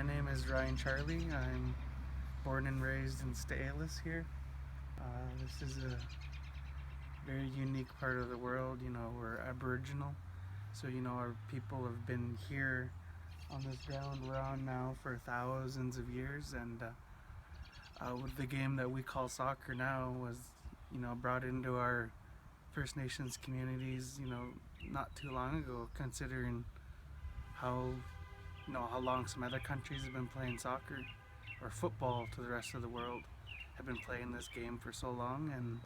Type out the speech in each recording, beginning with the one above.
My name is Ryan Charlie. I'm born and raised in Sta'alis here. This is a very unique part of the world. We're Aboriginal, so our people have been here on this ground we're on now for thousands of years, and with the game that we call soccer now was, brought into our First Nations communities, not too long ago, considering how how long some other countries have been playing soccer or football to the rest of the world, have been playing this game for so long. And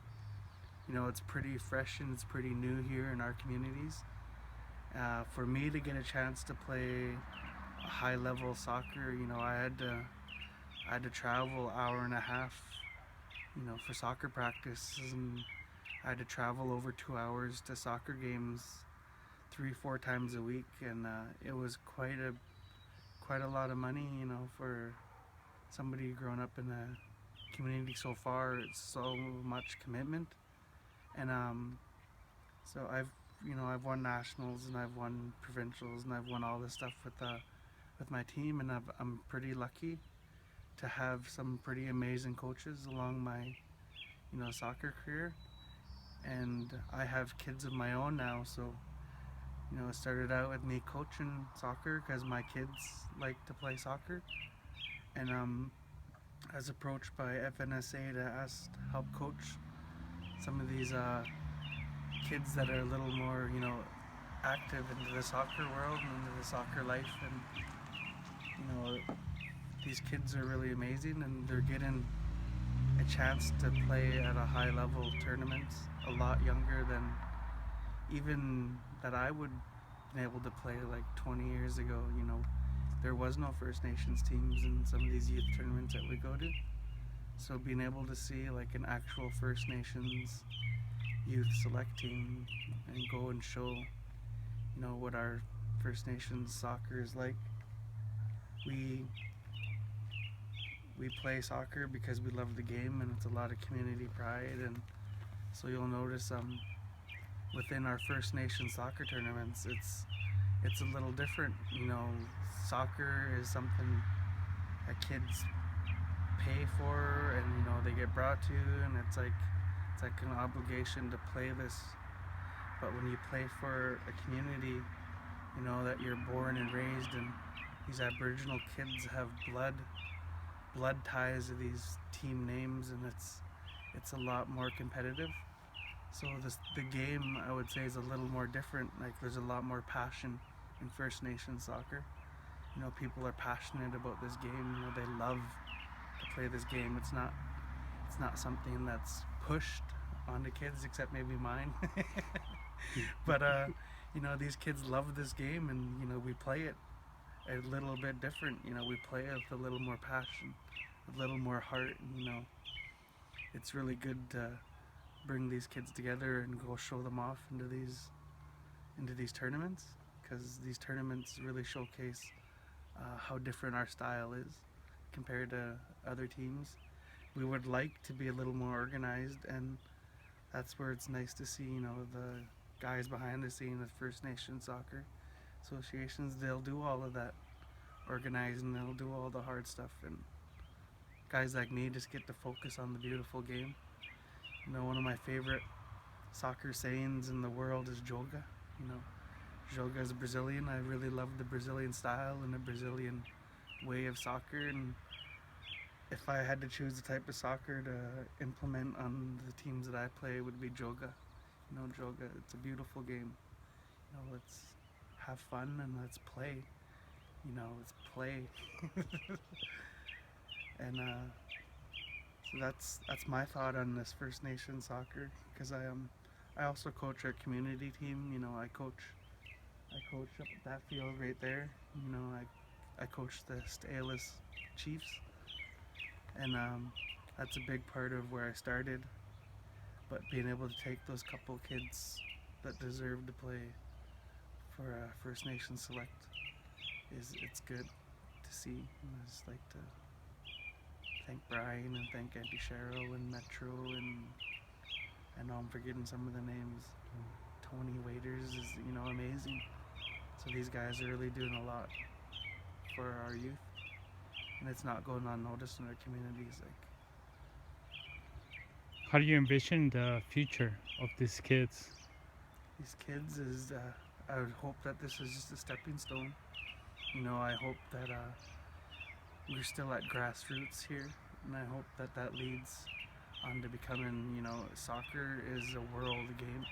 it's pretty fresh and it's pretty new here in our communities. For me to get a chance to play a high level soccer, I had to travel hour and a half, for soccer practice, and I had to travel over 2 hours to soccer games 3 4 times a week, and it was quite a lot of money, for somebody growing up in a community so far. It's so much commitment, and so I've won nationals and I've won provincials and I've won all this stuff with my team, and I'm pretty lucky to have some pretty amazing coaches along my soccer career, and I have kids of my own now. So it started out with me coaching soccer because my kids like to play soccer, and I was approached by FNSA to ask to help coach some of these kids that are a little more active into the soccer world and into the soccer life. And these kids are really amazing, and they're getting a chance to play at a high level tournaments a lot younger than even that I would been able to play like 20 years ago. There was no First Nations teams in some of these youth tournaments that we go to. So being able to see like an actual First Nations youth select team and go and show, what our First Nations soccer is like. We we play soccer because we love the game, and it's a lot of community pride. And so you'll notice within our First Nation soccer tournaments, it's a little different. Soccer is something that kids pay for, and they get brought to, and it's like an obligation to play this. But when you play for a community, that you're born and raised in, these Aboriginal kids have blood ties to these team names, and it's a lot more competitive. So the game, I would say, is a little more different. Like, there's a lot more passion in First Nation soccer. People are passionate about this game. They love to play this game. It's not something that's pushed onto kids, except maybe mine. But these kids love this game, and we play it a little bit different. We play it with a little more passion, a little more heart. And, it's really good to bring these kids together and go show them off into these tournaments, because these tournaments really showcase how different our style is compared to other teams. We would like to be a little more organized, and that's where it's nice to see, the guys behind the scene with First Nation soccer associations. They'll do all of that organizing, they'll do all the hard stuff, and guys like me just get to focus on the beautiful game. One of my favorite soccer sayings in the world is joga. Joga is Brazilian. I really love the Brazilian style and the Brazilian way of soccer, and if I had to choose the type of soccer to implement on the teams that I play, it would be joga. Joga, it's a beautiful game. Let's have fun and let's play. Let's play. And so that's my thought on this First Nation soccer, because I also coach our community team. I coach up at that field right there. I coach the Sta'alis Chiefs, and that's a big part of where I started. But being able to take those couple kids that deserve to play for First Nation Select it's good to see. And I just like to thank Brian and thank Auntie Cheryl and Metro, and I know I'm forgetting some of the names. Tony Waiters is amazing. So these guys are really doing a lot for our youth. and it's not going unnoticed in our communities. Like How do you envision the future of these kids? these kids is, I would hope that this is just a stepping stone. You know, I hope that we're still at grassroots here, and I hope that that leads on to becoming, you know, soccer is a world game.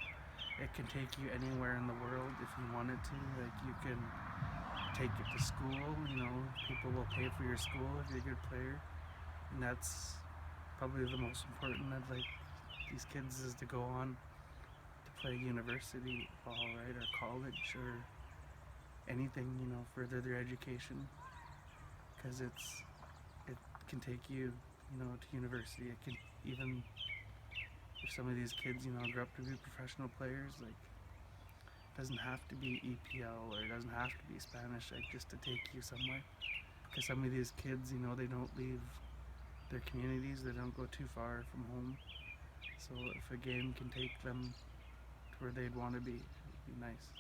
It can take you anywhere in the world if you want it to. Like you can take it to school. You know, people will pay for your school if you're a good player, and that's probably the most important. I'd like these kids is to go on to play university ball, right, or college, or anything. You know, further their education, because it can take you, you know, to university. It can even if some of these kids, you know, grow up to be professional players, like it doesn't have to be EPL or it doesn't have to be Spanish, like just to take you somewhere. Because some of these kids, you know, they don't leave their communities, they don't go too far from home. So if a game can take them to where they'd want to be, it'd be nice.